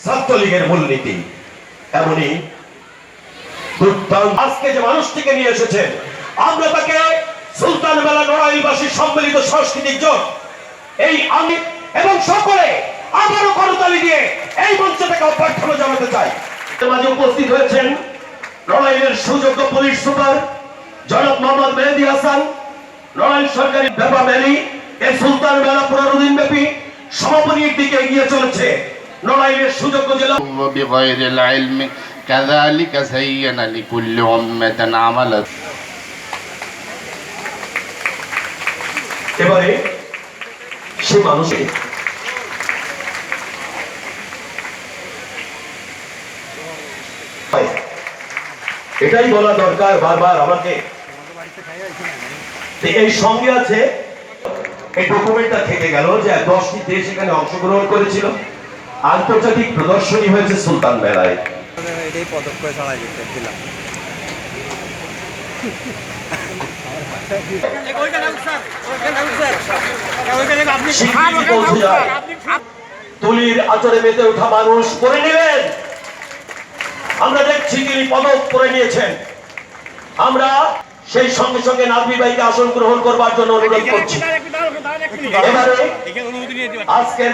ছাত্রলীগের মূলনীতি। এমনই আজকে যে মানুষটিকে নিয়ে এসেছেন, আমরা তাকে সুলতান মেলা নড়াইলবাসী সম্মিলিত সাংস্কৃতিক জোট এই আমি এবং সকলে আবারও করতালি দিয়ে এই মঞ্চ থেকে অভ্যর্থনা জানাতে চাই। মাঝে উপস্থিত হয়েছেন নড়াইলের সুযোগ্য পুলিশ সুপার জনাব মোহাম্মদ মেহেদী হাসান, নড়াইল সরকারি ব্যাপা ম্যালি। এই সুলতান মেলা 15 দিন ব্যাপী সমাপনীর দিকে এগিয়ে চলেছে নড়াইলের সুযোগ্য জেলা। বিগাইরিল ইলমি কাযালিকা যায়্যানা লিকুল্লি উম্মাতিন আমালাত। এবারে সে মানুষের এটাই বলা দরকার বারবার আমাকে। এই সঙ্গে আছে এই ডকুমেন্টটা থেকে গেল যে 10টি দেশ এখানে অংশগ্রহণ করেছিল। আন্তর্জাতিক প্রদর্শনী হয়েছে সুলতান মেলায়। এটাই পদক্ষ ছড়াই দিলাম। তুলির আচরে মেতে ওঠা মানুষ করে নিলেন। আমরা দেখছি তিনি পদক করে নিয়েছেন। আমরা সেই সঙ্গে সঙ্গে নাজমি ভাইকে আসন গ্রহণ করবার জন্য অনুরোধ করছি। এবারে আজকের